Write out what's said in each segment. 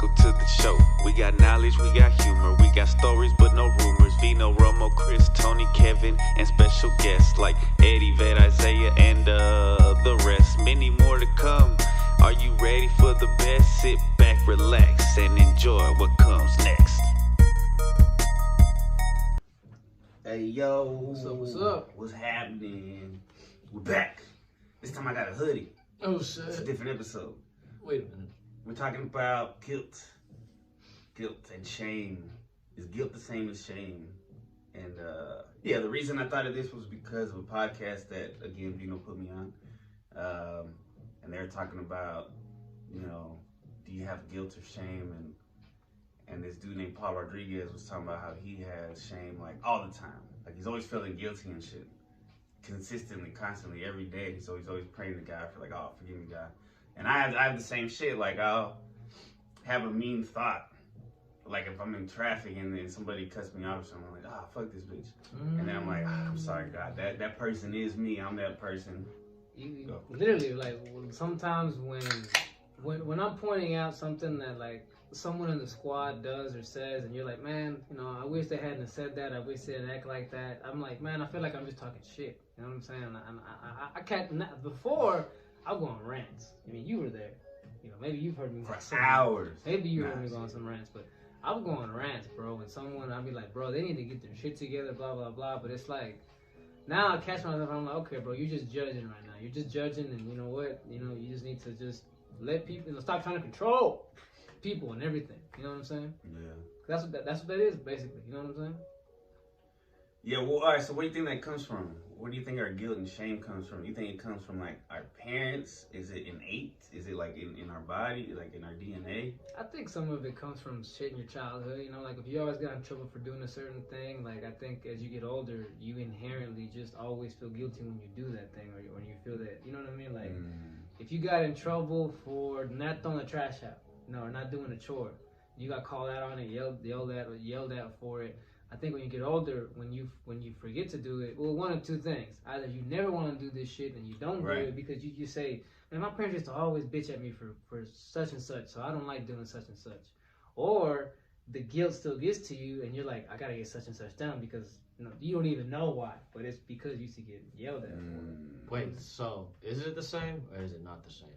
Welcome to the show. We got knowledge, we got humor, we got stories but no rumors. Vino, Romo, Chris, Toney, Kevin, and special guests like Eddie, Vet, Isaiah, and the rest. Many more to come. Are you ready for the best? Sit back, relax, and enjoy what comes next. Hey yo, What's up? What's up? What's happening? We're back. This time I got a hoodie. Oh shit! It's a different episode. Wait a minute. We're talking about guilt and shame. Is guilt the same as shame? And yeah, the reason I thought of this was because of a podcast that again Vino put me on, and they're talking about, you know, do you have guilt or shame? And this dude named Paul Rodriguez was talking about how he has shame like all the time. Like he's always feeling guilty and shit. Consistently, constantly, every day. He's always praying to God for like, oh, forgive me, God. And I have the same shit. Like I'll have a mean thought. Like if I'm in traffic and then somebody cuts me off or something, I'm like, ah, fuck this bitch. And then I'm like, I'm sorry, God. That person is me. I'm that person. You literally, like, sometimes when I'm pointing out something that like someone in the squad does or says, and you're like, man, you know, I wish they hadn't said that. I wish they didn't act like that. I'm like, man, I feel like I'm just talking shit. You know what I'm saying? I can't. Before, I'll go on rants. I mean, you were there. You know, maybe you've heard me for hours. Maybe you heard me go on some rants, but I would go on rants, bro. And someone, I'd be like, bro, they need to get their shit together, blah blah blah. But it's like, now I catch myself. I'm like, okay, bro, you're just judging right now. You're just judging, and you know what? You know, you just need to just let people, you know, stop trying to control people and everything. You know what I'm saying? Yeah. That's what that is, basically. You know what I'm saying? Yeah, well, all right, so what do you think that comes from? Where do you think our guilt and shame comes from? You think it comes from, like, our parents? Is it innate? Is it, like, in our body, like, in our DNA? I think some of it comes from shit in your childhood. You know, like, if you always got in trouble for doing a certain thing, like, I think as you get older, you inherently just always feel guilty when you do that thing, or when you feel that, you know what I mean? Like, if you got in trouble for not throwing the trash out, you know, or not doing a chore, you got called out on it, yelled at for it. I think when you get older, when you forget to do it, well, one of two things. Either you never want to do this shit and you don't do it because you say, man, my parents used to always bitch at me for such and such, so I don't like doing such and such. Or the guilt still gets to you and you're like, I got to get such and such done because, you know, you don't even know why, but it's because you used to get yelled at for it. Wait, so is it the same or is it not the same?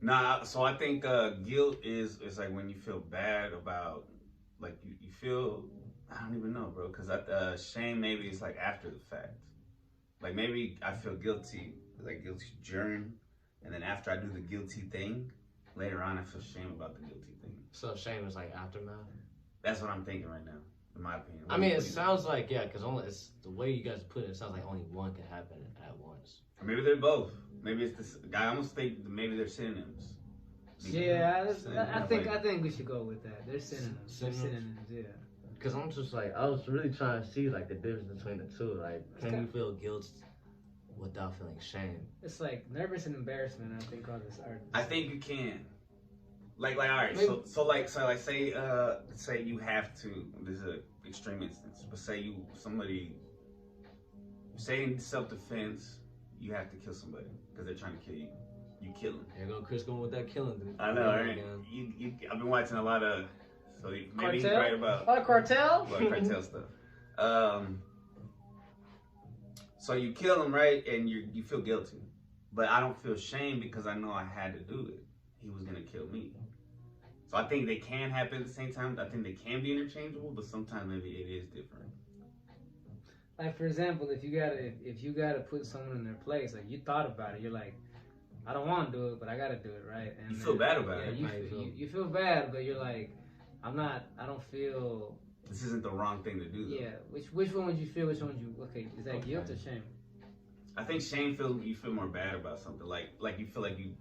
Nah, so I think guilt is like when you feel bad about, like you feel, I don't even know, bro, because shame maybe is like after the fact. Like maybe I feel guilty, like guilty during, and then after I do the guilty thing, later on I feel shame about the guilty thing. So shame is like aftermath? That's what I'm thinking right now, in my opinion. I mean, it sounds like, yeah, because only it's the way you guys put it, it sounds like only one can happen at once. Or maybe they're both. Maybe it's this. I almost think maybe they're synonyms. Yeah, I think we should go with that. They're synonyms. They're synonyms, yeah. Because I'm just like, I was really trying to see like the difference between the two. Like, can you feel guilt without feeling shame? It's like nervous and embarrassment, I think, are this art. I think you can. Like, all right. Maybe. So say you have to. This is an extreme instance, but say in self-defense, you have to kill somebody because they're trying to kill you. You kill him. Here go Chris going with that killing. I know, right? I've been watching a lot of, so maybe he's right about cartel stuff. So you kill him, right? And you feel guilty, but I don't feel shame because I know I had to do it. He was gonna kill me. So I think they can happen at the same time. I think they can be interchangeable, but sometimes maybe it is different. Like, for example, if you gotta put someone in their place, like you thought about it, you're like, I don't want to do it, but I gotta do it, right? And you feel bad about it. You feel bad, but you're like, I don't feel. This isn't the wrong thing to do, though. Yeah. Which one would you feel? Which one would you? Okay, is that guilt or shame? I think shame you feel more bad about something. Like you feel like you.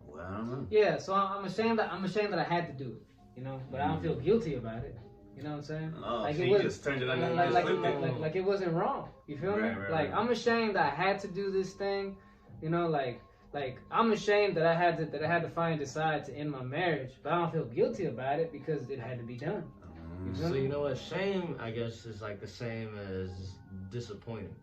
Well, I don't know. Yeah. So I'm ashamed that I had to do it, you know, but I don't feel guilty about it. You know what I'm saying? Oh, like so it you just turned it on and like it wasn't wrong. You feel me? Like I'm ashamed that I had to do this thing. You know, like I'm ashamed that I had to finally decide to end my marriage, but I don't feel guilty about it because it had to be done. So you know what? Shame, I guess, is like the same as disappointing.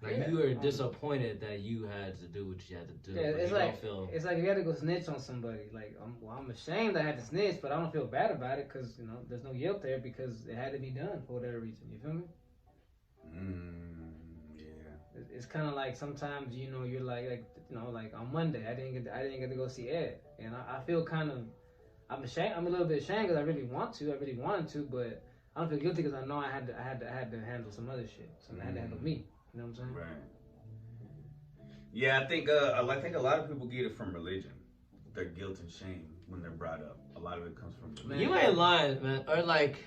Like Yeah. you were disappointed that you had to do what you had to do. Yeah, but it's you like don't feel. it's like you gotta go snitch on somebody. Like I'm ashamed I had to snitch, but I don't feel bad about it because there's no guilt there because it had to be done for whatever reason. You feel me? Yeah. It's kind of like sometimes you're like on Monday I didn't get to go see Ed, and I feel kind of I'm ashamed. I'm a little bit ashamed because I really wanted to, but I don't feel guilty because I know I had to handle some other shit. So I had to handle me. You know what I'm saying? Right. Yeah, I think a lot of people get it from religion. Their guilt and shame when they're brought up. A lot of it comes from religion. Man. You ain't lying, man. Or like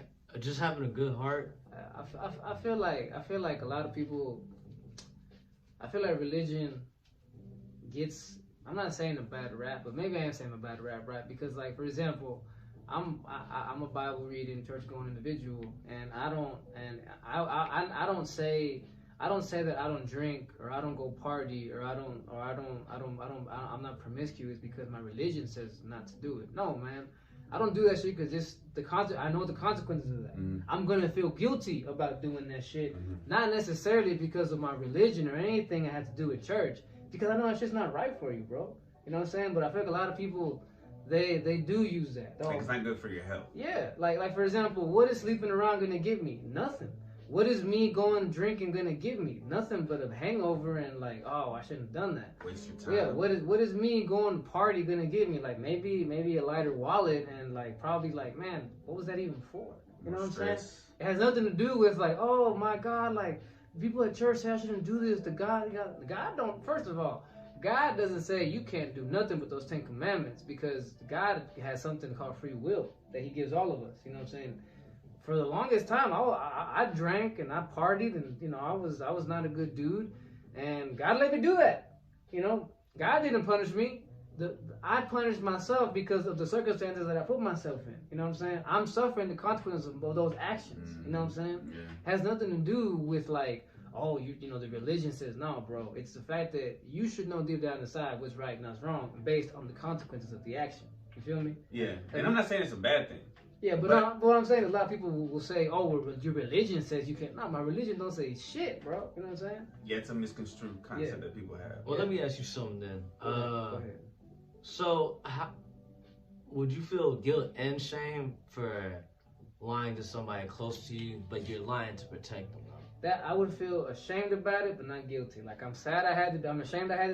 just having a good heart. I feel like a lot of people. I feel like religion gets. I'm not saying a bad rap, but maybe I am saying a bad rap, right? Because like for example, I'm a Bible reading, church going individual, and I don't say that I don't drink or I don't go party or I'm not promiscuous because my religion says not to do it. No, man. I don't do that shit because I know the consequences of that. Mm-hmm. I'm gonna feel guilty about doing that shit, Mm-hmm. not necessarily because of my religion or anything that has to do with church, because I know it's just not right for you, bro. You know what I'm saying? But I feel like a lot of people, they do use that. Like it's not good for your health. Yeah, like for example, what is sleeping around gonna give me? Nothing. What is me going drinking gonna give me? Nothing but a hangover and like, oh, I shouldn't have done that. Waste your time. Yeah, what is me going to party gonna give me? Like maybe a lighter wallet and like probably like, man, what was that even for? You know what I'm saying? It has nothing to do with like, oh my God, like people at church say I shouldn't do this. God don't. First of all, God doesn't say you can't do nothing with those 10 commandments because God has something called free will that He gives all of us. You know what I'm saying? For the longest time, I drank and I partied and I was not a good dude, and God let me do that. God didn't punish me. I punished myself because of the circumstances that I put myself in. You know what I'm saying? I'm suffering the consequences of those actions. You know what I'm saying? Yeah. Has nothing to do with like, oh, the religion says no, bro. It's the fact that you should know deep down inside what's right and what's wrong based on the consequences of the action. You feel me? Yeah. And I'm not saying it's a bad thing. Yeah, but what I'm saying, a lot of people will say, oh, well, your religion says you can't. No, my religion don't say shit, bro. You know what I'm saying? Yeah, it's a misconstrued concept that people have. Well, let me ask you something then. Go ahead. So, would you feel guilt and shame for lying to somebody close to you, but you're lying to protect them? That I would feel ashamed about it, but not guilty. Like I'm ashamed I had to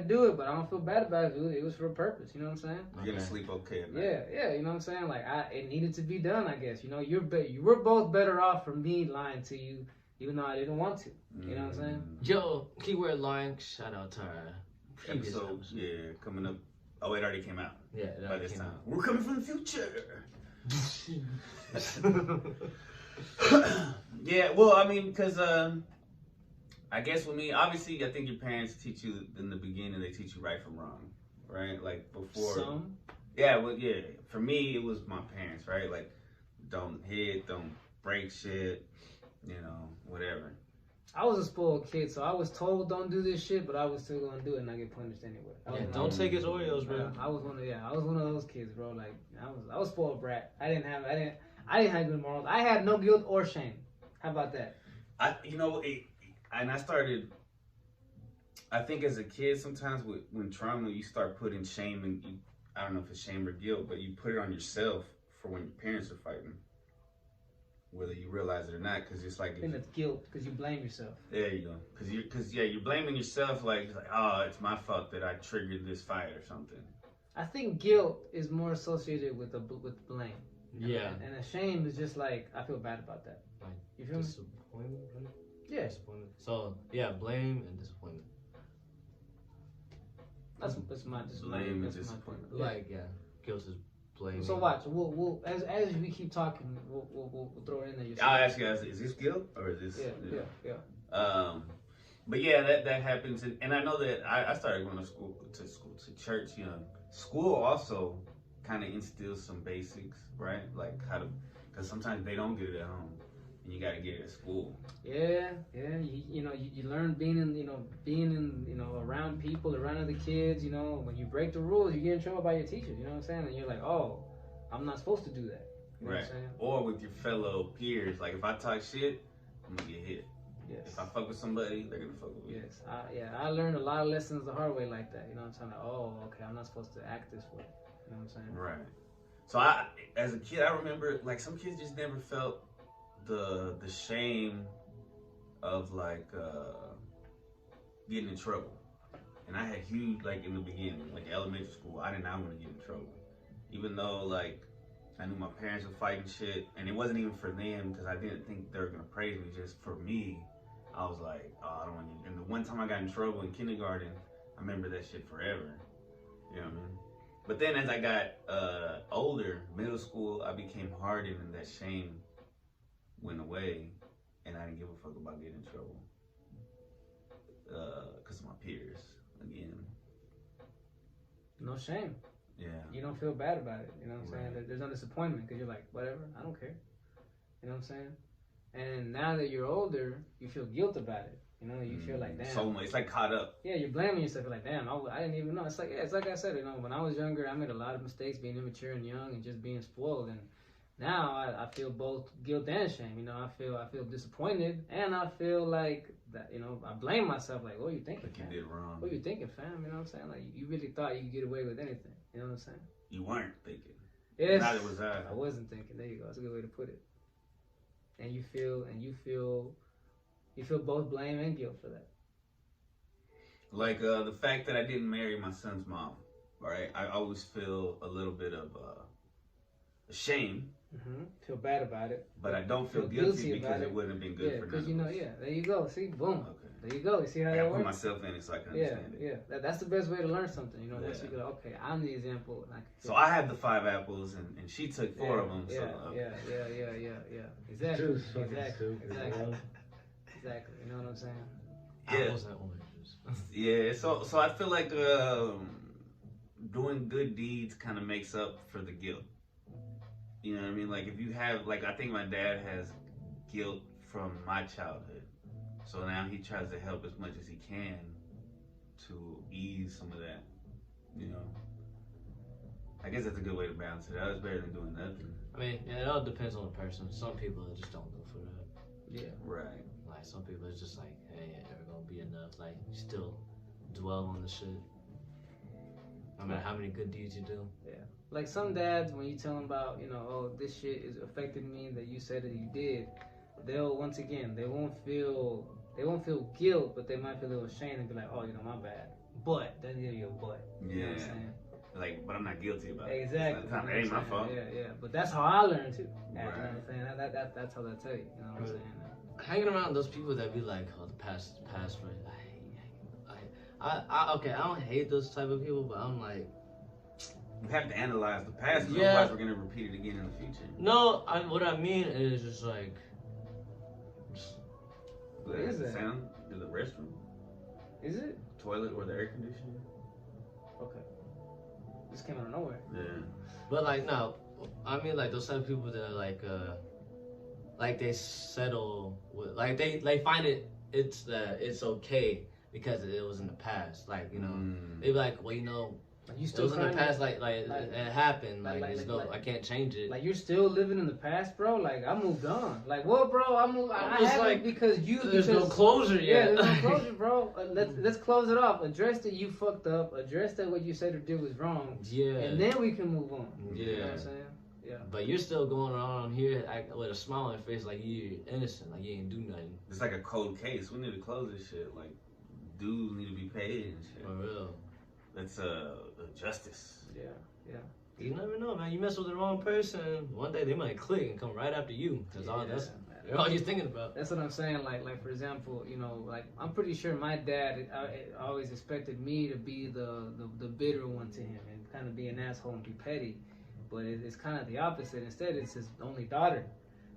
do it, but I don't feel bad about it. It was for a purpose. You know what I'm saying? You're gonna sleep okay at night. Yeah. You know what I'm saying? Like it needed to be done. I guess. You were both better off for me lying to you, even though I didn't want to. You know what I'm saying? Yo, keyword lying. Shout out to our previous episode. episode. Yeah, coming up. Oh, it already came out. Yeah, by this time. We're coming from the future. Yeah, well, I mean, because I guess with me, obviously, I think your parents teach you in the beginning, they teach you right from wrong, right? Like before. Some. Yeah, well, yeah. For me, it was my parents, right? Like, don't hit, don't break shit, whatever. I was a spoiled kid, so I was told don't do this shit, but I was still gonna do it and I get punished anyway. Yeah, don't take his Oreos, bro. I was one of those kids, bro. Like I was spoiled brat. I didn't have good morals. I had no guilt or shame. How about that? And I started. I think as a kid, sometimes when trauma, you start putting shame in. I don't know if it's shame or guilt, but you put it on yourself for when your parents are fighting, whether you realize it or not. Because it's like I think that's guilt because you blame yourself. There you go. Because you're blaming yourself. Like oh, it's my fault that I triggered this fight or something. I think guilt is more associated with blame. Yeah. And a shame is just like I feel bad about that. Like You feel me? disappointment, right? Yeah. Disappointment. So yeah, blame and disappointment. That's my Blame and that's my disappointment. thing. Like guilt is blaming. So watch. We'll as we keep talking, we'll throw it in there. I'll ask you guys: is this guilt or is this? Yeah. But yeah, that happens, and I know that I started going to church. School also kind of instills some basics, right? Like how to, because sometimes they don't get it at home, and you got to get it at school. Yeah. You learn being in around people, around other kids. When you break the rules, you get in trouble by your teachers. You know what I'm saying? And you're like, oh, I'm not supposed to do that. You know Right. what I'm saying? Or with your fellow peers. Like if I talk shit, I'm gonna get hit. Yes. If I fuck with somebody, they're gonna fuck with me. Yes. I learned a lot of lessons the hard way like that. You know what I'm saying? Like, oh, okay, I'm not supposed to act this way. You know what I'm saying? Right. So as a kid, I remember like some kids just never felt the shame of like getting in trouble. And I had huge, like in the beginning, like elementary school, I did not want to get in trouble. Even though like I knew my parents were fighting shit, and it wasn't even for them because I didn't think they were gonna praise me. Just for me, I was like, oh, I don't want to. And the one time I got in trouble in kindergarten, I remember that shit forever. You know what I mean? But then as I got older, middle school, I became hardened and that shame went away, and I didn't give a fuck about getting in trouble because of my peers. Again, No shame. yeah. You don't feel bad about it. You know what I'm saying? There's no disappointment because you're like, whatever, I don't care. You know what I'm saying? And now that you're older, you feel guilt about it. You know, you feel like, damn. So much. It's like caught up. Yeah, you're blaming yourself. You're like, damn, I didn't even know. It's like I said, you know, when I was younger, I made a lot of mistakes being immature and young and just being spoiled. And now I feel both guilt and shame. You know, I feel disappointed, and I feel like that. You know, I blame myself. Like, what are you thinking? Like you did wrong. What are you thinking, fam? You know what I'm saying? Like, you really thought you could get away with anything. You know what I'm saying? You weren't thinking. Yes. Neither was I. I wasn't thinking. There you go. That's a good way to put it. And you feel both blame and guilt for that. Like the fact that I didn't marry my son's mom, right? I always feel a little bit of shame. Feel bad about it. But I don't feel guilty because it wouldn't have been good for because none of us. there you go. See, boom. Okay. There you go. You see how I that gotta works? put myself in it so I can understand it. Yeah. That's the best way to learn something. You know, once Yeah. you go, okay, I'm the example. And I can So I have the 5 apples, and she took 4 of them. Yeah. Exactly. Juice, fucking Exactly. soup. Exactly. You know what I'm saying? Yeah. Apples and oranges. Yeah, so I feel like doing good deeds kind of makes up for the guilt. You know what I mean? Like if you have, like I think my dad has guilt from my childhood. So now he tries to help as much as he can to ease some of that, you know. I guess that's a good way to balance it out. It's better than doing nothing. I mean, yeah, it all depends on the person. Some people just don't go for that. Yeah. Right. Like some people it's just like, hey, it's never gonna be enough. Like you still dwell on the shit. No matter how many good deeds you do. Yeah. Like some dads, when you tell them about, you know, oh, this shit is affecting me that you said that you did, they'll once again they won't feel guilt, but they might feel a little ashamed and be like, oh, you know, my bad. But that's your butt. You know what I'm saying? Like, but I'm not guilty about it. Exactly. It's not, it ain't my fault. Yeah. But that's how I learned too. Right. You know what I'm saying? That's how they tell you. You know what I'm saying? Hanging around those people that be like, oh, the past, right? Okay, I don't hate those type of people, but I'm like, You have to analyze the past, Yeah. otherwise we're gonna repeat it again in the future. no, what I mean is just like, What is that? Sound in the restroom, Is it? toilet, or the air conditioner. Okay. This came out of nowhere. Yeah. but like, no, I mean like those type of people that are like they settle with, like they find it's okay because it was in the past, like, you know, they be like, well, you know, Like you it still was in the kinda- past, like it happened, like, like- I can't change it. Like you're still living in the past, bro. Like I moved on. Like what, bro? I moved. I It's haven't like, because there's no closure Yeah, yet. there's no closure, bro. Let's close it off. Address that you fucked up. Address that what you said or did was wrong, Yeah. and then we can move on. Yeah. You know what I'm saying? Yeah. But you're still going around here with a smile on your face like you're innocent, like you ain't do nothing. It's like a cold case. We need to close this shit. Like, dudes need to be paid and shit. For real. That's justice. Yeah. You never know, man. You mess with the wrong person, one day they might click and come right after you. Because that's all you're thinking about. That's what I'm saying. Like for example, you know, like I'm pretty sure my dad always expected me to be the bitter one to him and kind of be an asshole and be petty, but it's kind of the opposite. Instead, it's his only daughter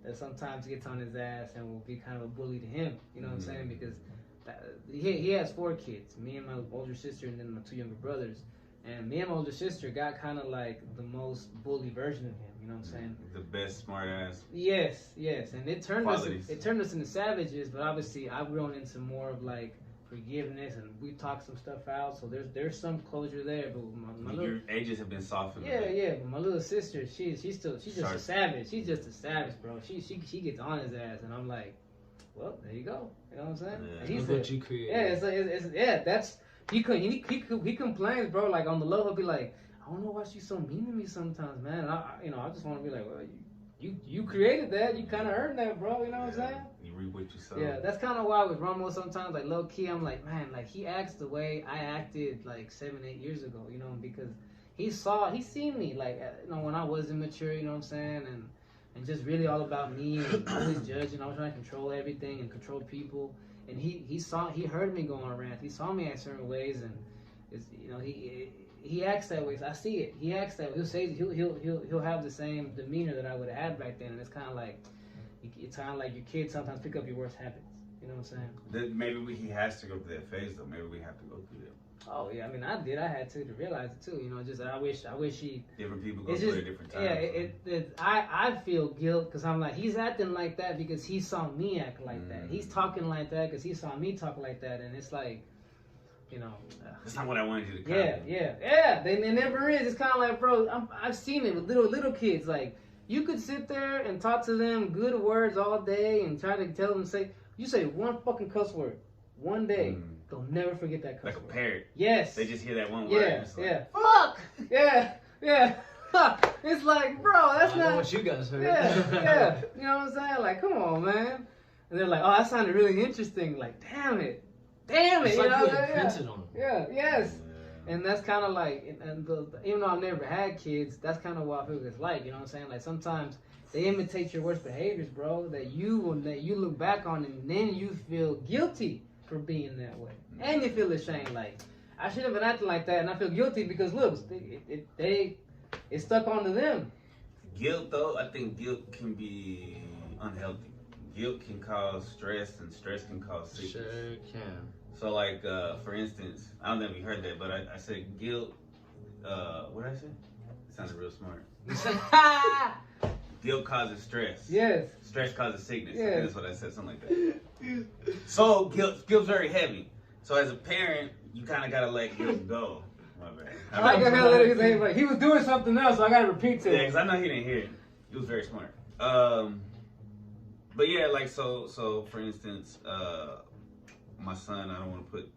that sometimes gets on his ass and will be kind of a bully to him. You know what I'm saying? Because he has 4 kids, me and my older sister, and then my 2 younger brothers. And me and my older sister got kind of like the most bully version of him. You know what I'm saying? The best smart ass. Yes, and it turned Qualities. us into savages. But obviously, I've grown into more of like forgiveness, and we talked some stuff out. So there's some closure there. But my little, Your ages have been softened. yeah. But my little sister, she's just Sharp. a savage. She's just a savage, bro. She gets on his ass, and I'm like, well, there you go. You know what I'm saying? Yeah. And he Look said, what you created. yeah, yeah, that's he complains, bro. Like on the low, he'll be like, I don't know why she's so mean to me sometimes, man. And I just want to be like, well, you created that. You kind of earned that, bro. You know what I'm saying? You reap what you sow. Yeah, that's kind of why with Romo sometimes, like low key, I'm like, man, like he acts the way I acted like 7-8 years ago, you know, because he seen me like, you know, when I was immature, you know what I'm saying, and just really all about me and always judging. I was trying to control everything and control people, and he heard me go on a rant. He saw me act certain ways, and it's, you know, he acts that way. So I see it. He acts that way. He'll have the same demeanor that I would have had back then, and it's kind of like your kids sometimes pick up your worst habits. You know what I'm saying? Maybe he has to go through that phase though. Maybe we have to go through that. Oh yeah, I mean I did. I had to realize it too. You know, just I wish he. Different people go through it at different times. Yeah, I feel guilt because I'm like he's acting like that because he saw me act like that. He's talking like that because he saw me talk like that, and it's like, you know. That's not what I wanted you to. Yeah. They never is. It's kind of like, bro. I've seen it with little kids. Like you could sit there and talk to them good words all day and try to tell them you say one fucking cuss word one day. They'll never forget that cuss like word. a parrot. Yes. They just hear that one word. Yeah, and it's like, yeah. Fuck! Yeah. It's like, bro, that's I not know what you guys heard. Yeah. You know what I'm saying? Like, come on, man. And they're like, oh, that sounded really interesting. Like, damn it. It's You like know you what I'm saying? imprinted on them. Yeah, yes. Yeah. And that's kind of like, even though I've never had kids, that's kind of what I feel it's like. You know what I'm saying? Like, sometimes they imitate your worst behaviors, bro, that you look back on and then you feel guilty for being that way. And you feel ashamed, like, I shouldn't have been acting like that, and I feel guilty because, look, it's stuck onto them. Guilt, though, I think guilt can be unhealthy. Guilt can cause stress, and stress can cause sickness. Sure can. So, like, for instance, I don't know if you heard that, but I said guilt, what did I say? It sounded real smart. Guilt causes stress. Yes. Stress causes sickness. Yes. I think that's what I said, something like that. So, guilt's very heavy. So, as a parent, you kind of got to let guilt go. My bad. I got to let him say, like, he was doing something else, so I got to repeat to him. Yeah, because I know he didn't hear it. He was very smart. But yeah, like, so for instance, my son, I don't want to put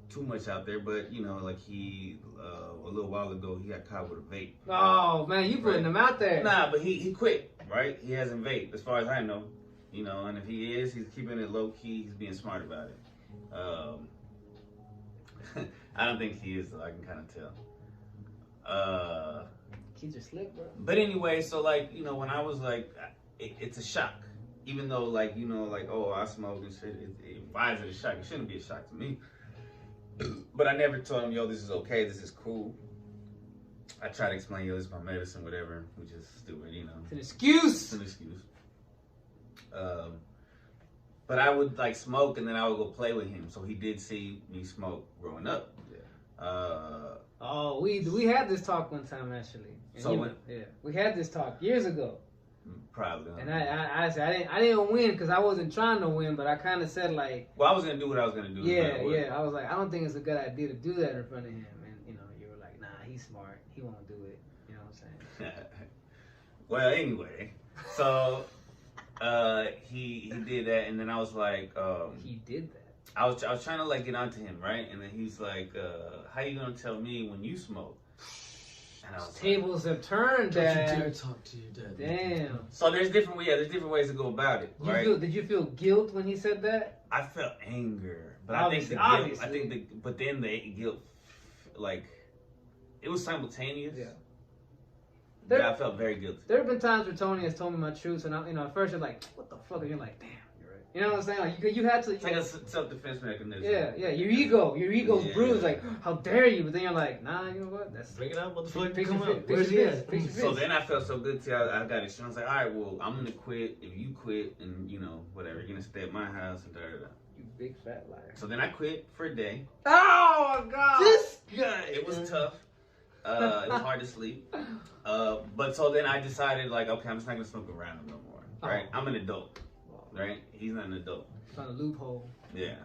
too much out there, but, you know, like he, a little while ago, he got caught with a vape. Oh, man, you putting him out there. Nah, but he quit, right? He hasn't vaped, as far as I know. You know, and if he is, he's keeping it low key. He's being smart about it. I don't think he is, though. I can kind of tell. Kids are slick, bro. But anyway, so like, you know, when I was like, it's a shock. Even though, like, you know, like, oh, I smoke and shit. Why is it a shock? It shouldn't be a shock to me. But I never told him, yo, this is okay. This is cool. I try to explain, yo, this is my medicine, whatever, which is stupid, you know. It's an excuse. It's an excuse. But I would like smoke and then I would go play with him. So he did see me smoke growing up. Oh, we had this talk one time actually. And So when? Yeah, we had this talk years ago. Probably. And I said I didn't win because I wasn't trying to win, but I kind of said like. Well, I was gonna do what I was gonna do. Yeah. I was like, I don't think it's a good idea to do that in front of him. And you know, you were like, nah, he's smart. He won't do it. You know what I'm saying? Well, anyway, so he did that, and then I was like, he did that. I was trying to like get onto him, right? And then he's like, how you gonna tell me when you smoke? And I was Tables have turned, Don't you Dad. dare talk to your dad. Damn. So there's different ways to go about it, right? Did you feel guilt when he said that? I felt anger, but Obviously. but then the guilt, like, it was simultaneous. Yeah. But I felt very guilty. There have been times where Toney has told me my truth, and at first you're like, what the fuck? And you're like, damn, you're right. You know what I'm saying? Like you had to. It's like a self-defense mechanism. Yeah. Your ego's Yeah. bruised. Like, how dare you? But then you're like, nah, you know what? That's Bring it out, motherfucker. Fix Come your on. fist, Where's fix he your at? fist, fix your So fist. then I felt so good till I got it. I was like, all right, well, I'm gonna quit. If you quit, and you know, whatever, you're gonna stay at my house and da da da. You big fat liar. So then I quit for a day. Oh my god. This guy. It was tough. It was hard to sleep. But so then I decided, like, okay, I'm just not gonna smoke around him no more. Right? I'm an adult. Right? He's not an adult. Found a loophole. Yeah.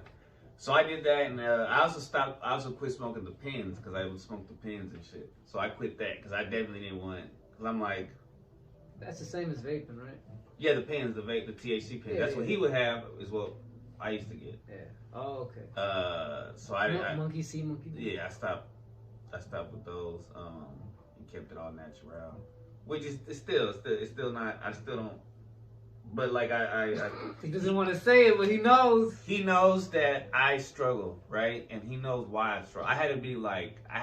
So I did that, and I also quit smoking the pins because I would smoke the pins and shit. So I quit that because I definitely didn't want. Because I'm like, That's the same as vaping, right? Yeah, the pens, the vape, the THC pens. Yeah, That's what he would have. Is what I used to get. Yeah. Oh, okay. So I Monkey see, monkey do. yeah, I stopped with those. And kept it all natural, which is it's still not. I still don't. But like He doesn't want to say it, but he knows. he knows that I struggle, right? And he knows why I struggle. I had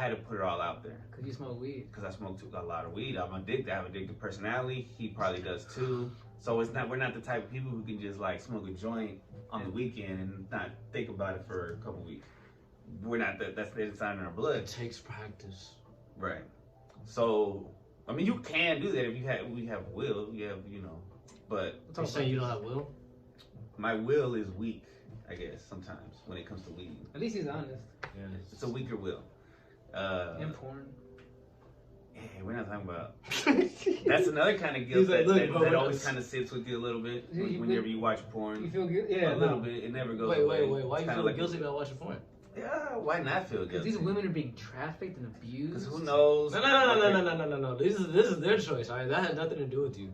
to put it all out there. Cause you smoke weed. Because I smoke a lot of weed. I'm addicted. I have addictive personality. He probably does too. So we're not the type of people who can just like smoke a joint on the weekend and not think about it for a couple weeks. We're not it's not in our blood. It takes practice. Right. So I mean, you can do that if we have will. You have but You're saying you don't have will? my will is weak. I guess sometimes when it comes to weed, At least he's honest. Yeah. it's a weaker will. And porn. Hey, we're not talking about. That's another kind of guilt He's like, that, look, bro, that always kind of sits with you a little bit whenever you watch porn. You feel good? Yeah. A little bit. It never goes Wait. away. Why It's you kinda feel like guilty about watching porn? Yeah, why not feel Because guilty? these women are being trafficked and abused. Because who knows? No. This is their choice. All right, that had nothing to do with you.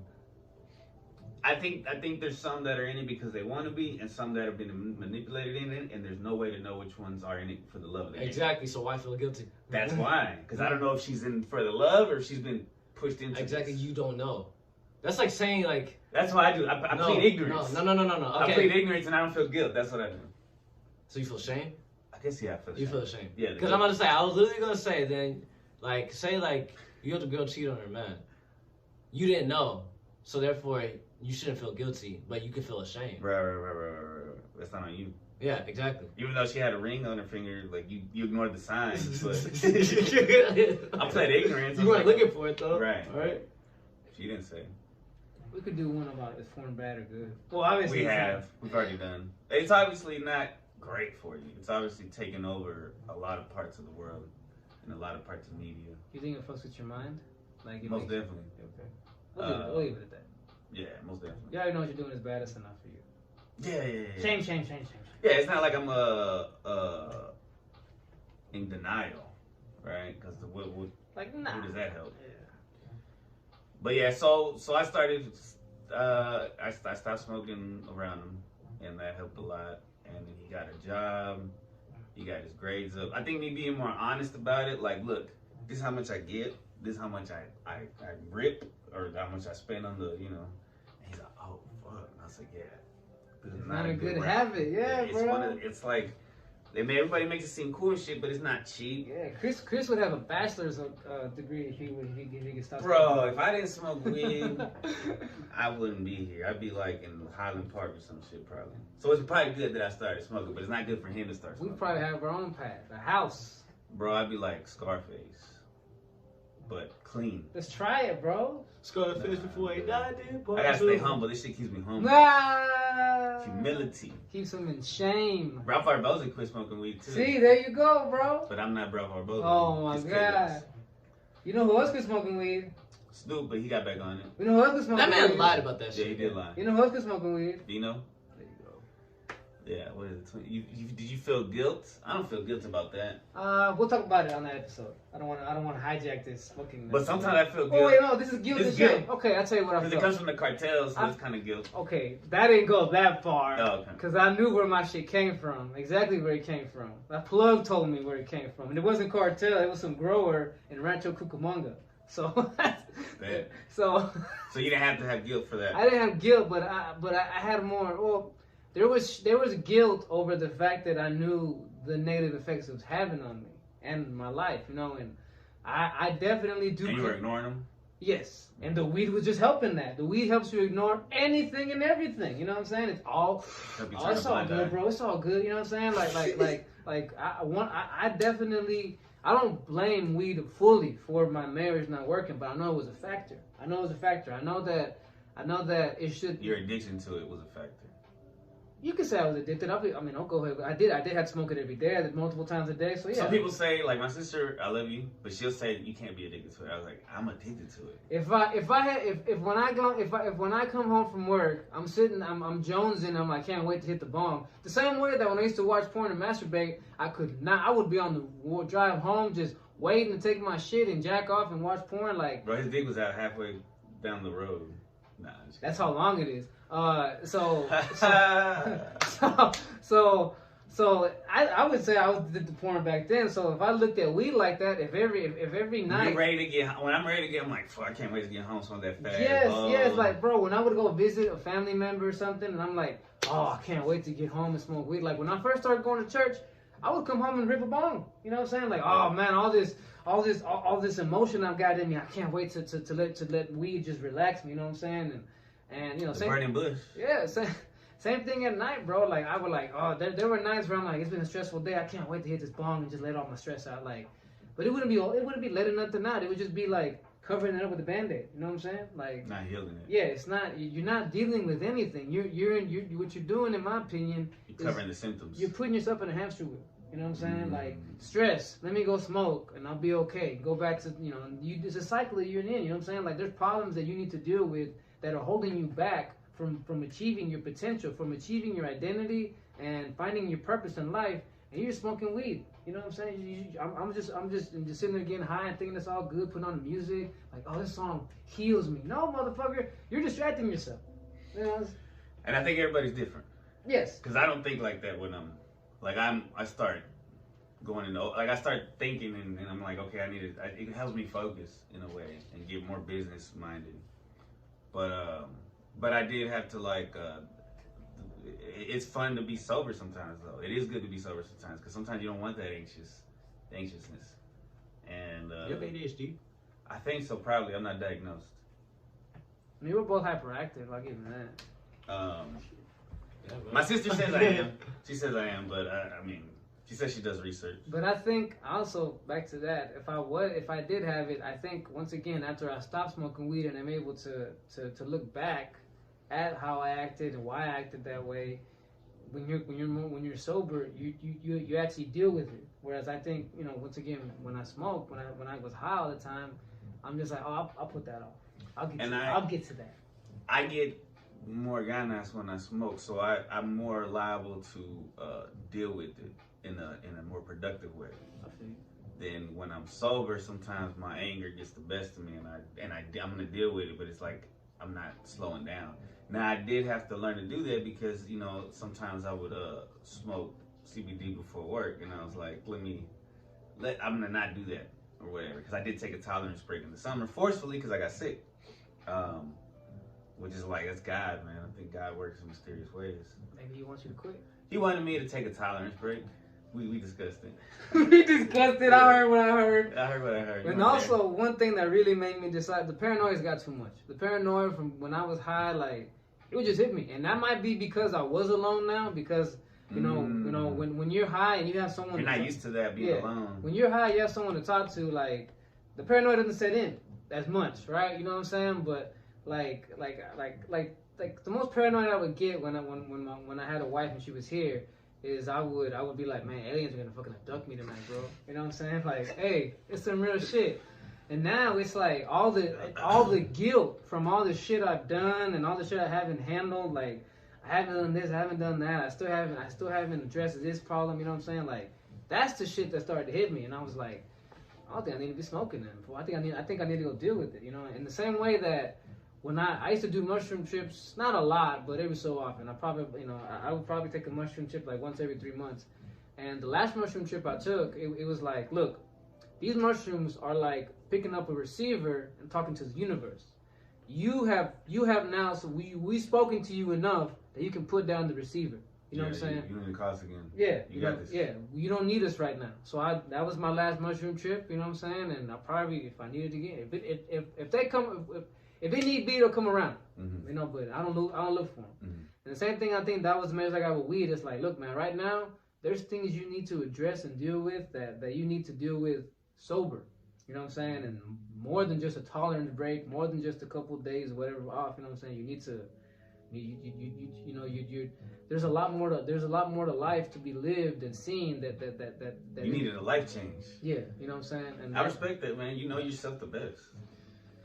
I think there's some that are in it because they want to be, and some that have been manipulated in it, and there's no way to know which ones are in it for the love of the game. Exactly. So why feel guilty? That's why. Because I don't know if she's in for the love or if she's been pushed into. Exactly. this. You don't know. That's like saying like. That's what I do. I plead ignorance. No. Okay. I plead ignorance and I don't feel guilt. That's what I do. So you feel shame? I guess yeah, I feel. You feel ashamed? Yeah. Because I'm about to say, I was literally gonna say then, like, say like you have the girl cheat on her man, you didn't know, so therefore you shouldn't feel guilty, but you can feel ashamed. Right. That's not on you. Yeah, exactly. Even though she had a ring on her finger, like you ignored the signs, but I pled ignorance. You weren't looking for it though. Right. All right. She didn't say. We could do one about is porn bad or good. Well, obviously We've already done. It's obviously not great for you. It's obviously taken over a lot of parts of the world and a lot of parts of media. You think it fucks with your mind? Like it Most makes- definitely. Okay. We'll leave it at that. Yeah, most definitely. You already know what you're doing is bad. That's enough for you. Yeah. Shame. Yeah, it's not like I'm in denial, right? Because what Like nah. does that help? Yeah. But yeah, so I started. I stopped smoking around him, and that helped a lot. And then he got a job. He got his grades up. I think me being more honest about it, like, look, this is how much I get. This is how much I rip, or how much I spend on the, And he's like, oh fuck. And I was like, yeah, this is Not a good route. habit. Yeah, it's bro. it's like, everybody makes it seem cool and shit, but it's not cheap. Yeah, Chris would have a bachelor's degree if he could stop. Bro, smoking. if I didn't smoke weed, I wouldn't be here. I'd be like in Highland Park or some shit probably. So it's probably good that I started smoking, but it's not good for him to start We smoking. probably have our own path, a house. Bro, I'd be like Scarface, but clean. Let's try it, bro. Scarface before he died, dude. I gotta stay humble. This shit keeps me humble. Nah. Humility. Keeps him in shame. Ralph Barboza quit smoking weed too. See, there you go, bro. But I'm not Ralph Barboza. Oh my His god. cadence. You know who else quit smoking weed? Snoop, but he got back on it. You know who else quit smoking That man weed? lied about that Yeah, shit. he did lie. You know who else quit smoking weed? Vino? There you go. Yeah, what is it? Did you feel guilt? I don't feel guilt about that. We'll talk about it on that episode. I don't want to hijack this smoking. But sometimes I feel guilt. Oh wait, no, this is guilt It's and shame. guilt. Okay, I'll tell you what I Because it felt. comes from the cartels, so it's kind of guilt. Okay, that didn't go that far. Oh, okay. Because I knew where my shit came from. Exactly where it came from. That plug told me where it came from. And it wasn't cartel, it was some grower in Rancho Cucamonga. So, so you didn't have to have guilt for that. I didn't have guilt, but I had more. Well, there was guilt over the fact that I knew the negative effects it was having on me and my life, and I definitely do. And you were ignoring them? Yes, and the weed was just helping that. The weed helps you ignore anything and everything. You know what I'm saying? It's all. Oh, it's all good, bro. It's all good. You know what I'm saying? Like I definitely. I don't blame weed fully for my marriage not working, but I know it was a factor. I know that it should. Your addiction to it was a factor. You could say I was addicted. Don't go ahead. I did have to smoke it every day, multiple times a day. So yeah. Some people say, like my sister, I love you, but she'll say you can't be addicted to it. I was like, I'm addicted to it. If when I come home from work, I'm jonesing, I can't wait to hit the bong. The same way that when I used to watch porn and masturbate, I would be on the drive home just waiting to take my shit and jack off and watch porn. Like, Bro, his dick was out halfway down the road. Nah, I'm just That's how long it is. So I would say I did the porn back then. So if I looked at weed like that, if every night, You're ready to get. When I'm ready to get, I'm like, fuck, I can't wait to get home. Smoke that fast. yes, like bro, when I would go visit a family member or something, and I'm like, oh, I can't wait to get home and smoke weed. Like when I first started going to church, I would come home and rip a bong. You know what I'm saying? Like, oh man, all this emotion I've got in me. I can't wait to let weed just relax me. You know what I'm saying? And you know, The burning bush. yeah, same thing at night, bro. Like I would like, oh, there were nights where I'm like, it's been a stressful day. I can't wait to hit this bong and just let all my stress out. Like, but it wouldn't be letting nothing out. It would just be like covering it up with a Band-Aid. You know what I'm saying? Like, Not healing it. yeah, it's not. You're not dealing with anything. You're what you're doing, in my opinion, You're covering the symptoms. you're putting yourself in a hamster wheel. You know what I'm saying? Mm. Like stress. Let me go smoke and I'll be okay. Go back to it's a cycle that you're in. You know what I'm saying? Like there's problems that you need to deal with that are holding you back from achieving your potential, from achieving your identity and finding your purpose in life. And you're smoking weed. You know what I'm saying? I'm just sitting there getting high and thinking it's all good, putting on the music. Like, oh, this song heals me. No, motherfucker, you're distracting yourself. You know? And I think everybody's different. Yes. Because I don't think like that when I start going into, like I start thinking and I'm like, okay, it helps me focus in a way and get more business minded. But I did have to it's fun to be sober sometimes though. It is good to be sober sometimes because sometimes you don't want that anxiousness. And You have ADHD? I think so, probably. I'm not diagnosed. I mean, we're both hyperactive. I'll give you that. My sister says I am. She says I am, but I mean, she says she does research. But I think also back to that, if I did have it, I think once again after I stopped smoking weed and I'm able to look back at how I acted and why I acted that way, when you're sober, you actually deal with it. Whereas I think once again when I smoked, when I was high all the time, I'm just like, oh, I'll put that off. I'll get to that. I get more ganas when I smoke, so I'm more liable to deal with it in a more productive way. Then when I'm sober, sometimes my anger gets the best of me, and I'm gonna deal with it, but it's like I'm not slowing down. Now I did have to learn to do that because sometimes I would smoke CBD before work, and I was like, I'm gonna not do that or whatever, because I did take a tolerance break in the summer forcefully because I got sick. Which is like, that's God, man. I think God works in mysterious ways. Maybe he wants you to quit. He wanted me to take a tolerance break. We discussed it. We discussed it. I heard what I heard. I heard what I heard. And also, one thing that really made me decide, the paranoia's got too much. The paranoia from when I was high, like, it would just hit me. And that might be because I was alone now, because, when you're high and you have someone... You're not used to that, being alone. When you're high, you have someone to talk to, like, the paranoia doesn't set in as much, right? You know what I'm saying? But... Like the most paranoid I would get when I had a wife and she was here is I would be like, man, aliens are gonna fucking abduct me tonight, bro. You know what I'm saying? Like, hey, it's some real shit. And now it's like all the guilt from all the shit I've done and all the shit I haven't handled. Like, I haven't done this, I haven't done that. I still haven't addressed this problem. You know what I'm saying? Like, that's the shit that started to hit me. And I was like, I don't think I need to be smoking then. I think I need to go deal with it. In the same way that. When I used to do mushroom trips, not a lot, but every so often. I would probably take a mushroom trip like once every 3 months. And the last mushroom trip I took, it was like, look, these mushrooms are like picking up a receiver and talking to the universe. You have now, so we spoken to you enough that you can put down the receiver. You know what I'm saying? You need to call us again. Yeah. You got this. Yeah. You don't need us right now. So that was my last mushroom trip, you know what I'm saying? And I probably, if I needed to get, if they come, if they need beat, they'll come around. Mm-hmm. But I don't look for them. Mm-hmm. And the same thing, I think that was the message I got with weed. It's like, look, man, right now, there's things you need to address and deal with that you need to deal with sober. You know what I'm saying? And more than just a tolerance break, more than just a couple of days, whatever off. You know what I'm saying? You need to, there's a lot more to life to be lived and seen that you needed a life change. Yeah, you know what I'm saying? And I respect that, man. You know yourself the best.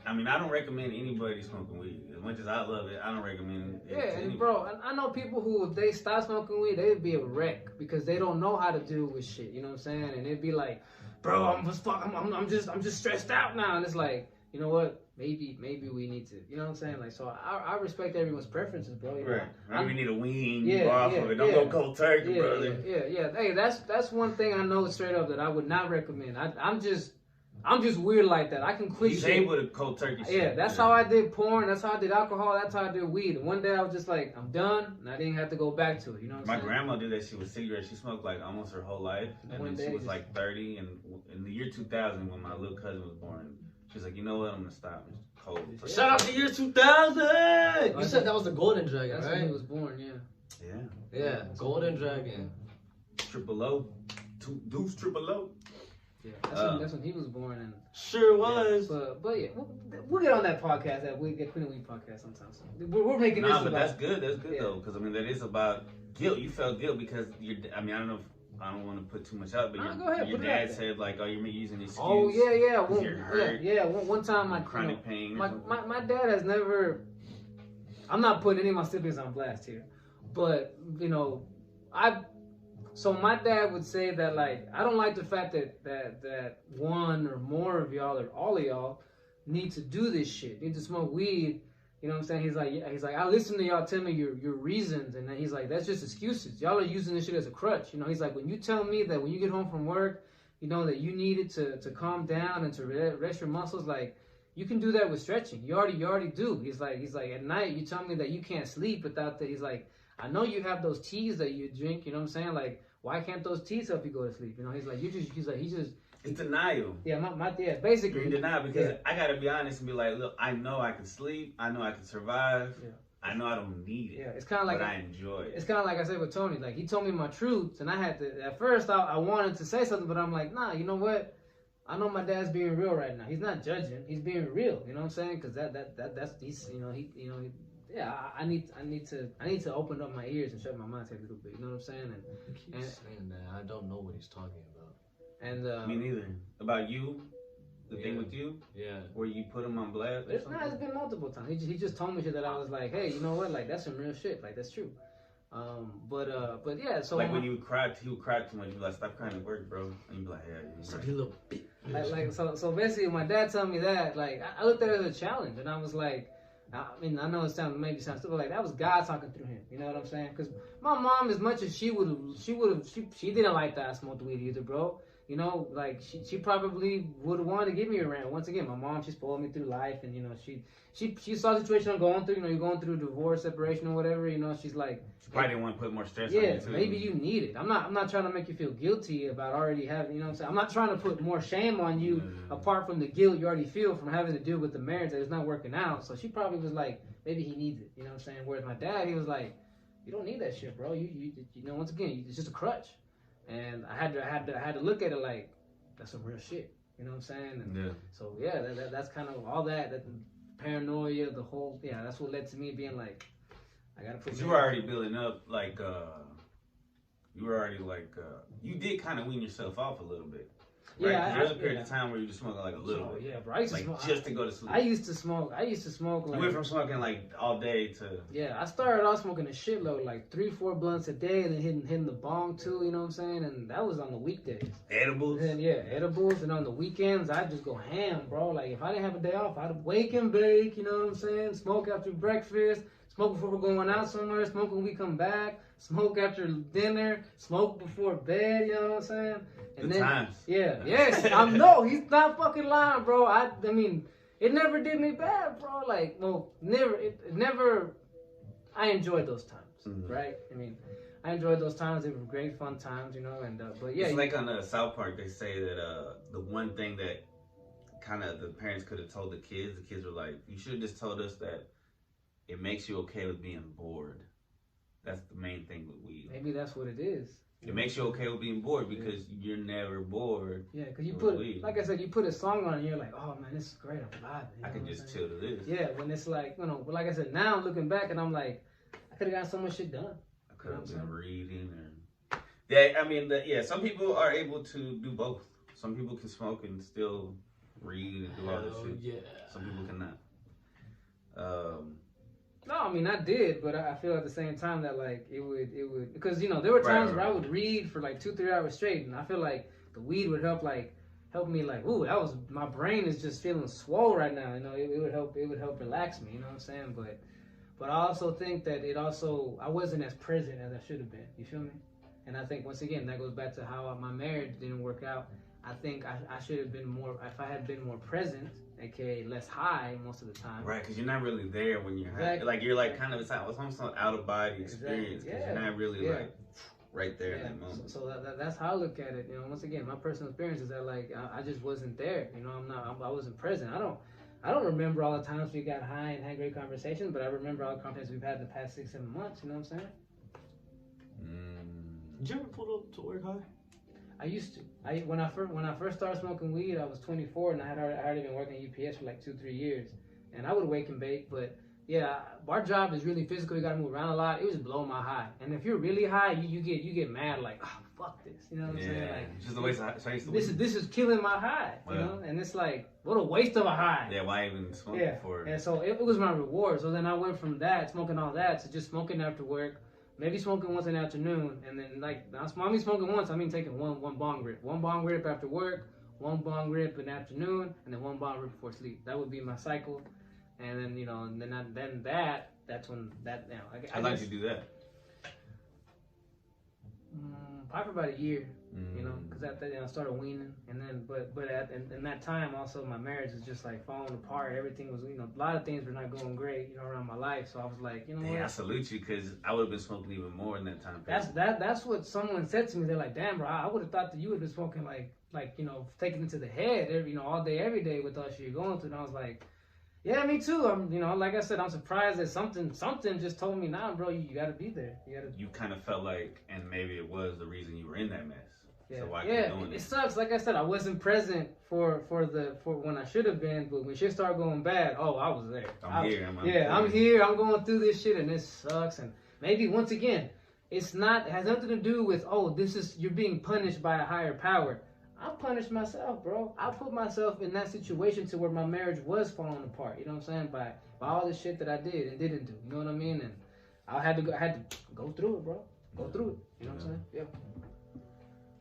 I mean, I don't recommend anybody smoking weed. As much as I love it, I don't recommend it. Yeah, and bro, I know people who, if they stop smoking weed, they'd be a wreck because they don't know how to deal with shit. You know what I'm saying? And they'd be like, bro, I'm just stressed out now. And it's like, you know what? Maybe we need to. You know what I'm saying? Like, so I respect everyone's preferences, bro. You know? Right. Maybe we need a wing Yeah, off of it. Don't go cold turkey, brother. Yeah. Hey, that's one thing I know straight up that I would not recommend. I'm just weird like that. I can quit He's shit. able to cold turkey shit. Yeah, that's how I did porn. That's how I did alcohol. That's how I did weed. And one day I was just like, I'm done, and I didn't have to go back to it. You know what I'm saying? My grandma did that shit with cigarettes. She smoked like almost her whole life, and One then day she was just- like 30. And in the year 2000, when my little cousin was born, she was like, you know what? I'm gonna stop. It's cold. Shout out to year 2000. You said that was the Golden Dragon, That's right? when he was born. Yeah. Yeah. Golden Dragon. Triple O. Deuce triple O. Yeah. That's when he was born. And Sure was. but yeah, we'll get on that podcast. That we get Queen and Weed podcast sometime soon. We're making this. Nah, but about, that's good. That's good Yeah. though, because I mean that is about guilt. You felt guilt because you're. I mean, I don't know. I don't want to put too much out, but Nah, go ahead, your put it out dad there. said like, "Oh, you're using this excuse." Oh yeah. you're hurt. One time my Chronic pain. or something. my dad has never. I'm not putting any of my siblings on blast here, but you know, So my dad would say that like I don't like the fact that one or more of y'all or all of y'all need to do this shit, need to smoke weed. You know what I'm saying? He's like I listen to y'all tell me your reasons, and then he's like that's just excuses. Y'all are using this shit as a crutch. You know, he's like when you tell me that when you get home from work, you know that you needed to calm down and to rest your muscles, like you can do that with stretching. You already do. He's like at night you tell me that you can't sleep without that. He's like I know you have those teas that you drink. You know what I'm saying? Like why can't those teas help you go to sleep? You know, he's like It's denial. Yeah, basically. You're denial because I gotta be honest and be like, look, I know I can sleep, I know I can survive, I know I don't need it. Yeah, it's kind of like but I enjoy it. It's kind of like I said with Toney. Like he told me my truths, and I had to. At first, I wanted to say something, but I'm like, nah. You know what? I know my dad's being real right now. He's not judging. He's being real. You know what I'm saying? Because that's he's yeah. I need to open up my ears and shut my mouth a little bit. You know what I'm saying? He keeps saying that. I don't know what he's talking about. And me neither. About you, the thing with you, where you put him on blast. It's been multiple times. He just told me shit that I was like, hey, you know what? Like that's some real shit. Like that's true. But yeah. So like when he would cry too much, you'd be like, stop crying at work, bro. And you'd be like, yeah, stop, you little bitch. Like so basically, my dad told me that. Like I looked at it as a challenge, and I was like. I mean, I know it maybe sounds stupid, like that was God talking through him. You know what I'm saying? Because my mom, as much as she didn't like that I smoked weed either, bro. You know, like she probably would have wanted to give me a rant. Once again, my mom, she spoiled me through life, and you know, she saw the situation I'm going through. You know, you're going through divorce, separation, or whatever. You know, she's like, she probably didn't want to put more stress on yeah, you too. maybe you need it. I'm not trying to make you feel guilty about already having. You know what I'm saying? I'm not trying to put more shame on you apart from the guilt you already feel from having to deal with the marriage that is not working out. So she probably was like, maybe he needs it. You know what I'm saying? Whereas my dad, he was like, you don't need that shit, bro. You know, once again, it's just a crutch. And I had to look at it like. That's some real shit. You know what I'm saying? And so yeah, that's kind of all that paranoia, the whole that's what led to me being like, I gotta put. You were already building up like you did kind of wean yourself off a little bit. Right? Yeah, there was a period of time where you were smoking like a little bit. Yeah, bro. I used to smoke just to go to sleep. I used to smoke. Like, you went from smoking like all day to. Yeah, I started off smoking a shitload, like 3-4 blunts a day, and then hitting the bong too. You know what I'm saying? And that was on the weekdays. Edibles. And edibles. And on the weekends, I'd just go ham, bro. Like if I didn't have a day off, I'd wake and bake. You know what I'm saying? Smoke after breakfast. Smoke before we're going out somewhere. Smoke when we come back. Smoke after dinner. Smoke before bed. You know what I'm saying? And the times. Yeah, yes. I know he's not fucking lying, bro. I mean, it never did me bad, bro. Like, well, never. I enjoyed those times, right? I mean, I enjoyed those times. They were great, fun times, you know. And but yeah, it's like on South Park. They say that the one thing that kind of the parents could have told the kids were like, you should have just told us that it makes you okay with being bored. That's the main thing with weed. Maybe that's what it is. It makes you okay with being bored because you're never bored. Yeah, because you put, like I said, you put a song on and you're like, oh man, this is great, I'm vibing. I can just chill to this. Yeah, when it's like, you know, but like I said, now I'm looking back and I'm like, I could have gotten so much shit done. I could have been reading. Yeah, I mean, some people are able to do both. Some people can smoke and still read and do all this shit. Yeah. Some people cannot. No, I mean I did, but I feel at the same time that like it would because you know there were times where I would read for like 2-3 hours straight, and I feel like the weed would help help me like, ooh, that was my brain is just feeling swole right now. You know, it would help relax me. You know what I'm saying? But I also think that I wasn't as present as I should have been. You feel me? And I think once again that goes back to how my marriage didn't work out. I think I should have been more. If I had been more present, aka less high most of the time. Right, because you're not really there when you're high. Exactly. Like you're like kind of it's almost an out of body experience because you're not really like right there in that moment. So that's how I look at it. You know, once again, my personal experience is that like I just wasn't there. You know, I wasn't present. I don't remember all the times we got high and had great conversations, but I remember all the conversations we've had in the past 6-7 months. You know what I'm saying? Did you ever pull up to work high? I used to. When I first started smoking weed, I was 24 and I had already been working at UPS for like 2-3 years, and I would wake and bake. But yeah, our job is really physical. You got to move around a lot. It was blowing my high. And if you're really high, you get mad like, oh fuck this. You know what I'm saying? Like just the waste of high. This is killing my high. You know, and it's like what a waste of a high. Yeah, why even smoke before? And so it was my reward. So then I went from that smoking all that to just smoking after work. Maybe smoking once in the afternoon, and then like I mean smoking once. I mean taking one bong rip after work, one bong rip in the afternoon, and then one bong rip before sleep. That would be my cycle, and then you know, and then that's when that you know. How long did you do that? Probably for about a year, you know, because I started weaning, and then but in that time also my marriage was just like falling apart. Everything was, you know, a lot of things were not going great, you know, around my life. So I was like, you know what? I salute you because I would have been smoking even more in that time. That's what someone said to me. They're like, damn, bro, I would have thought that you would have been smoking like you know, taking it to the head, you know, all day every day with all shit you're going through. And I was like, yeah, me too. I'm, you know, like I said, I'm surprised that something just told me, nah, bro, you got to be there. You kind of felt like, and maybe it was the reason you were in that mess. Yeah, so why it sucks. Like I said, I wasn't present for when I should have been, but when shit started going bad, oh, I was there. I'm here. I'm going through this shit, and it sucks. And maybe once again, it has nothing to do with you're being punished by a higher power. I punished myself, bro. I put myself in that situation to where my marriage was falling apart. You know what I'm saying? By all the shit that I did and didn't do. You know what I mean? And I had to go through it, bro. Go through it. You know what I'm saying? Yeah.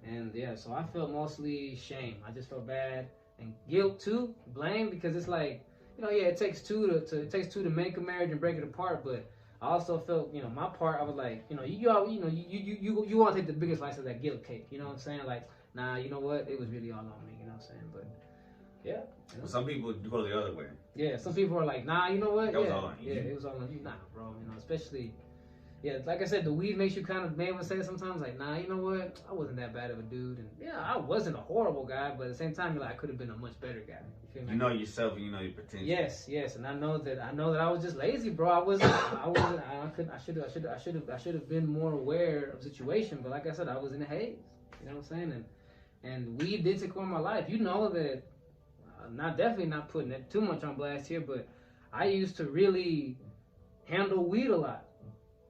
And yeah, so I felt mostly shame. I just felt bad and guilt too, blame, because it's like, you know, yeah, it takes two to make a marriage and break it apart, but I also felt, you know, my part. I was like, you know, you want to take the biggest slice of that guilt cake. You know what I'm saying? Like, nah, you know what? It was really all on me. You know what I'm saying? But yeah. You know? Well, some people go the other way. Yeah, some people are like, nah, you know what? That was all on you. Yeah, it was all on you. Nah, bro. You know, especially. Yeah, like I said, the weed makes you kind of, man would say sometimes, like, nah, you know what? I wasn't that bad of a dude. And yeah, I wasn't a horrible guy, but at the same time, you're like, I could have been a much better guy. You feel me? You know yourself and you know your potential. Yes, and I know that I was just lazy, bro. I should have been more aware of the situation, but like I said, I was in a haze. You know what I'm saying? And weed did take over my life. You know that, definitely not putting it too much on blast here, but I used to really handle weed a lot.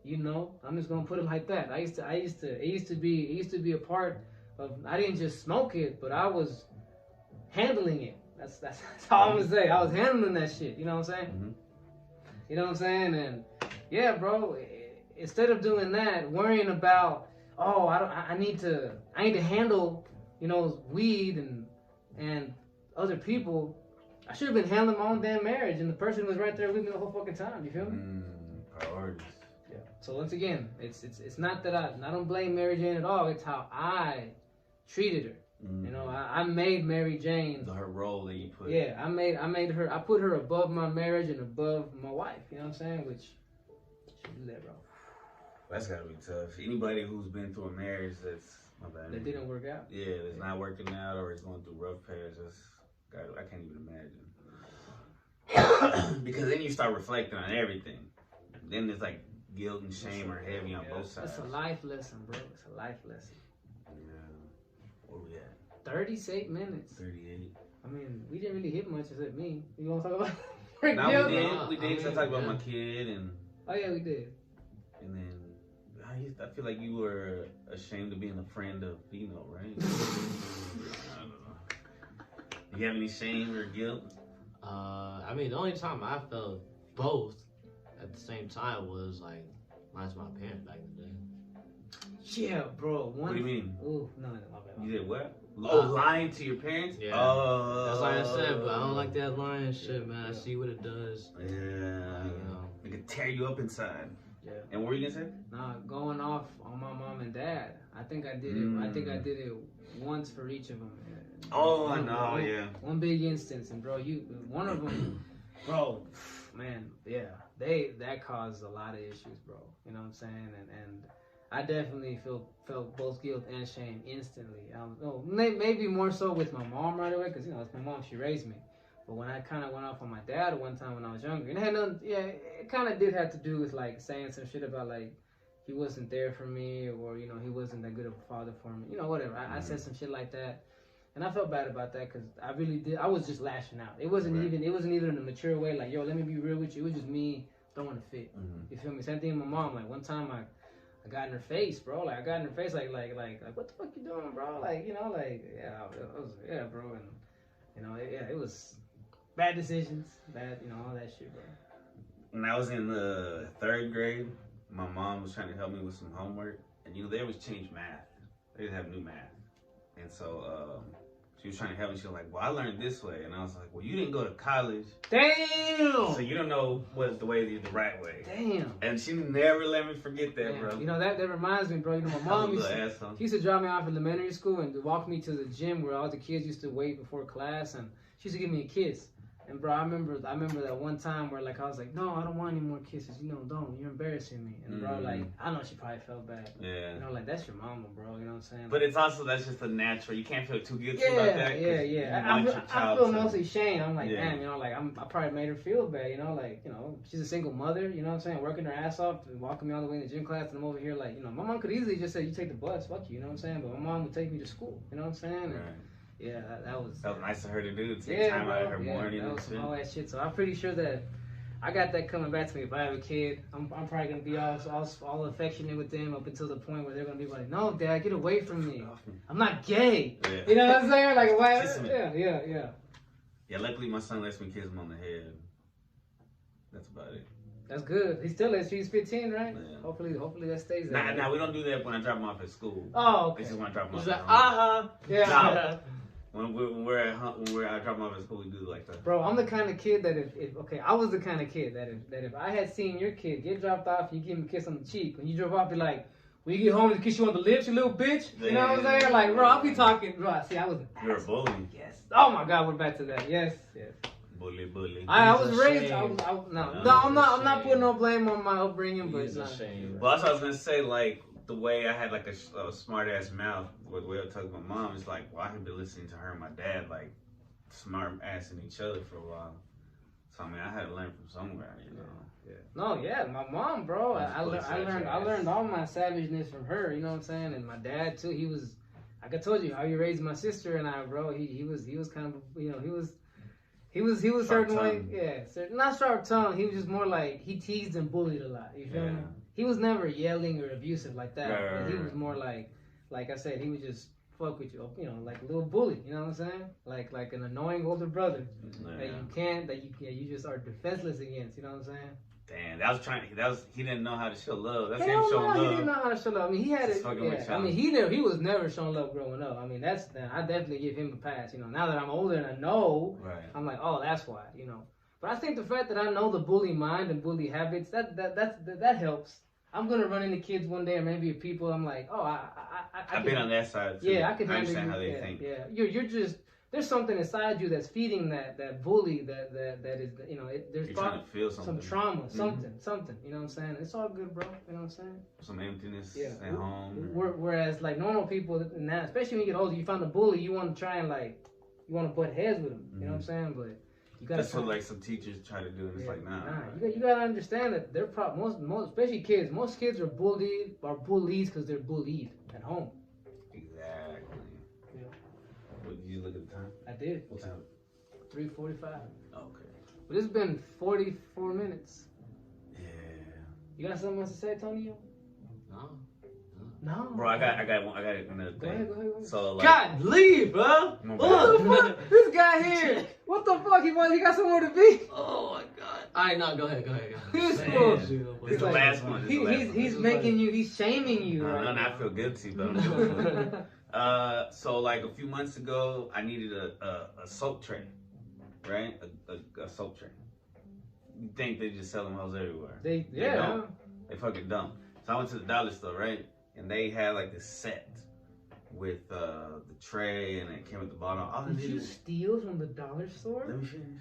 You know, I'm just gonna put it like that. It used to be a part of. I didn't just smoke it, but I was handling it. That's all I'm gonna say. I was handling that shit. You know what I'm saying? Mm-hmm. You know what I'm saying? And yeah, bro. Instead of doing that, worrying about, oh, I need to handle, you know, weed and other people. I should have been handling my own damn marriage, and the person was right there with me the whole fucking time. You feel me? Priorities. So once again, it's not that I don't blame Mary Jane at all. It's how I treated her. You know, I made Mary Jane her role that you put. Yeah, I put her above my marriage and above my wife. You know what I'm saying? Which should do that, bro. That's gotta be tough. Anybody who's been through a marriage that didn't work out. Yeah, that's not working out or is going through rough patches. I can't even imagine. Because then you start reflecting on everything. Then it's like guilt and shame are heavy on both sides. It's a life lesson, bro. It's a life lesson. Yeah. Where we at? 38 minutes. 38. I mean, we didn't really hit much except me. You want to talk about? We did. So I talked about my kid and. Oh yeah, we did. And then I feel like you were ashamed of being a friend of Vino, right? I don't know. Do you have any shame or guilt? I mean, the only time I felt both at the same time was like mine's my parents back in the day. Yeah, bro. What do you mean? Oh no, my bad. You did what? Oh, lying to your parents? Yeah. Oh. That's why I said, but I don't like that lying shit, man. I see what it does. Yeah. You know. It can tear you up inside. Yeah. And what were you gonna say? Nah, going off on my mom and dad. I think I did it. I think I did it once for each of them. Oh, I know. Yeah. One big instance, and bro, one of them, bro, man, yeah, that caused a lot of issues, bro. You know what I'm saying? And I definitely felt both guilt and shame instantly. Maybe more so with my mom right away, because it's my mom. She raised me. But when I kind of went off on my dad one time when I was younger, and it had nothing, it kind of did have to do with like saying some shit about like he wasn't there for me, or he wasn't that good of a father for me, whatever. I said some shit like that, and I felt bad about that because I really did. I was just lashing out. It wasn't even in a mature way. Like, yo, let me be real with you. It was just me throwing a fit. You feel me? Same thing with my mom. Like one time I got in her face, bro. Like I got in her face, like what the fuck you doing, bro? Like bro, and it was. Bad decisions, all that shit, bro. When I was in the 3rd grade, my mom was trying to help me with some homework, and they always change math. They didn't have new math, and so she was trying to help me. She was like, "Well, I learned this way," and I was like, "Well, you didn't go to college, damn. So you don't know what's the right way." Damn. And she never let me forget that, bro. That reminds me, bro. My mom she used to drop me off in elementary school and walk me to the gym where all the kids used to wait before class, and she used to give me a kiss. And bro, I remember that one time where like I was like, no, I don't want any more kisses. Don't. You're embarrassing me. And bro, like I know she probably felt bad. Yeah. Like that's your mama, bro. You know what I'm saying? But it's also that's just a natural. You can't feel too guilty about that. Yeah. I feel mostly shame. I'm like, damn, I probably made her feel bad. She's a single mother. You know what I'm saying? Working her ass off, walking me all the way in the gym class, and I'm over here like, my mom could easily just say, you take the bus, fuck you. You know what I'm saying? But my mom would take me to school. You know what I'm saying? And, yeah, that was nice of her to do. Take time out of her morning. That was all that shit. So I'm pretty sure that I got that coming back to me. If I have a kid, I'm probably gonna be all affectionate with them up until the point where they're gonna be like, "No, Dad, get away from me. I'm not gay." Yeah. You know what I'm saying? Like, why? Yeah. Yeah. Luckily, my son lets me kiss him on the head. That's about it. That's good. He still lets you. He's 15, right? Yeah. Hopefully that stays there. Nah, we don't do that when I drop him off at school. Oh, okay. This is when I drop him off. Like, Yeah. Nah. When I drop him off at school, we do it like that. Bro, I'm the kind of kid that I was the kind of kid that if I had seen your kid get dropped off, you give him a kiss on the cheek. When you drove off, you're like, when you get home, to kiss you on the lips, you little bitch. You know what I'm saying? Like, bro, I'll be talking, bro. See, I was an You're a bully. Yes. Oh my God, we're back to that. Yes. Bully. I was raised. I'm not putting no blame on my upbringing, but it's not. Shame. Well, that's what I was gonna say. Like the way I had like a smart ass mouth, the way I talk to my mom, it's like, well, I had been listening to her and my dad like smart assing each other for a while. So I mean, I had to learn from somewhere, Yeah. No, yeah, my mom, bro. I learned all my savageness from her. You know what I'm saying? And my dad too. He was, like I told you, how he raised my sister and I, bro. He was kind of, he was certain way, not sharp tongue. He was just more like he teased and bullied a lot. You feel me? He was never yelling or abusive like that. But he was more like I said, he would just fuck with you, like a little bully. You know what I'm saying? Like an annoying older brother that you just are defenseless against. You know what I'm saying? Damn, he didn't know how to show love. That's him Hell showing love. He didn't know how to show love. I mean, he had it. I mean, he was never showing love growing up. I mean, I definitely give him a pass. Now that I'm older and I know, I'm like, oh, that's why. But I think the fact that I know the bully mind and bully habits, that helps. I'm gonna run into kids one day or maybe people. I'm like, oh, I've been on that side too. Yeah, I can understand how they think. Yeah, you're just. There's something inside you that's feeding that bully that is, there's you're trying to feel something. Some trauma, something, you know what I'm saying? It's all good, bro, you know what I'm saying? Some emptiness at home. Whereas, like, normal people, now, especially when you get older, you find a bully, you want to try and, you want to butt heads with them, you know what I'm saying? But you got to... That's what, like, some teachers try to do, and it's like, nah. You got to understand that they're most especially kids, most kids are bullies because they're bullied at home. Exactly. Did you look at the time? I did. What time? 3:45. Okay. But it's been 44 minutes. Yeah. You got something else to say, Toney? No. Bro, I got another thing. Go ahead. So, like, God, leave, bro. What the fuck? This guy here. What the fuck? He got somewhere to be? Oh my God. All right, no, go ahead. This It's the last one. He's making you. He's shaming you. No, I feel guilty, but I'm doing it. So like a few months ago, I needed a soap tray, right? A soap tray. You think they just sell them hoes everywhere? They don't. They fucking don't. So I went to the dollar store, right? And they had like this set with the tray, and it came with the bottle. Did you steal from the dollar store? Let me finish.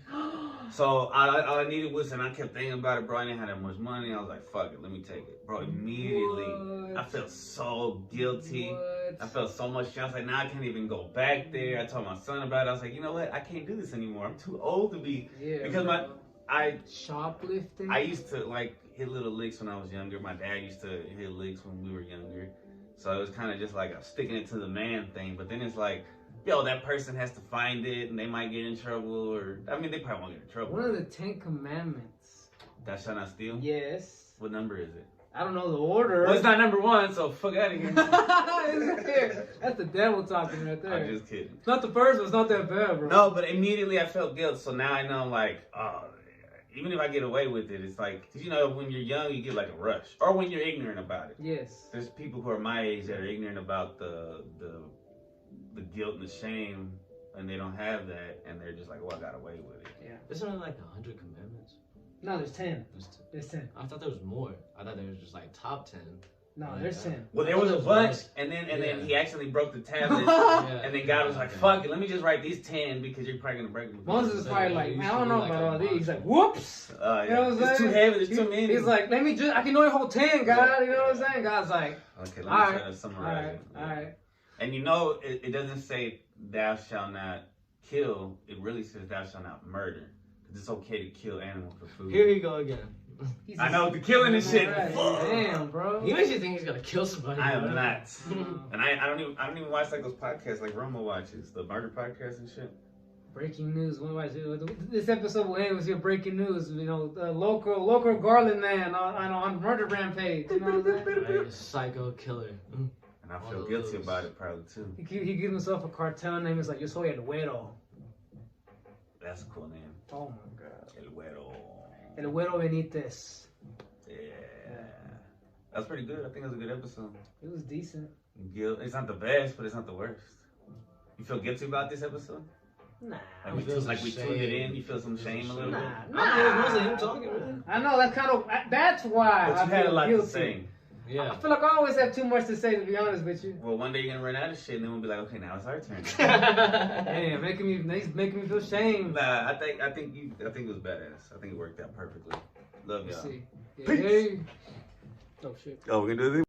So all I needed was, and I kept thinking about it, bro. I didn't have that much money. I was like, fuck it, let me take it, bro. Immediately, I felt so guilty. What? I felt so much shame. I was like, now I can't even go back there. I told my son about it. I was like, you know what? I can't do this anymore. I'm too old to be. Yeah. Because shoplifting. I used to like hit little licks when I was younger. My dad used to hit licks when we were younger. So it was kind of just like I'm sticking it to the man thing. But then it's like, yo, that person has to find it, and they might get in trouble, or I mean, they probably won't get in trouble. One of the 10 Commandments. Thou shalt not steal? Yes. What number is it? I don't know the order. Well, it's not number 1, so fuck out of here. That's the devil talking right there. I'm just kidding. It's not the first one. It's not that bad, bro. No, but immediately I felt guilt. So now I know, like, oh, even if I get away with it, it's like, because you know, when you're young, you get like a rush. Or when you're ignorant about it. Yes. There's people who are my age that are ignorant about the guilt and the shame, and they don't have that, and they're just like, oh, I got away with it. Yeah. Isn't it like 100 commandments? No, there's 10. There's 10. I thought there was more. I thought there was just like top 10. No, there's 10. Well, there was a bunch, and then he actually broke the tablet, and then God was like, fuck it, let me just write these 10 because you're probably gonna break them. Moses is probably like, man, I don't know about all these. He's like, whoops. You know what I'm saying? It's too heavy, there's too many. He's like, I can only hold 10, God. You know what I'm saying? God's like, okay, let me try to summarize it. All right. And you know, it doesn't say thou shalt not kill, it really says thou shalt not murder. Because it's okay to kill animals for food. Here you go again. I know, the killing and shit. Right. Damn, bro. He makes you think he's gonna kill somebody. I am not. And I don't even watch like those podcasts like Romo watches, the murder podcast and shit. Breaking news. This episode will end with your breaking news. You know, the local Garland man on murder rampage. You know what I'm saying? Psycho killer. And I feel guilty about it probably too. He gives himself a cartel name. It's like, yo soy el güero. That's a cool name. Oh my god. El Güero. El Güero Benitez. Yeah. That's pretty good. I think it was a good episode. It was decent. Guilt. It's not the best, but it's not the worst. You feel guilty about this episode? Nah. We tuned it in. You feel some shame a little bit? Nah. It was mostly him talking, really. I know, that's why. But you had a lot to say. Yeah. I feel like I always have too much to say, to be honest with you. Well, one day you're gonna run out of shit, and then we'll be like, okay, now it's our turn. Damn, making me feel shame. Nah, I think it was badass. I think it worked out perfectly. Love y'all. See. Yeah, Peace. hey. Oh shit. Oh, we're gonna do this.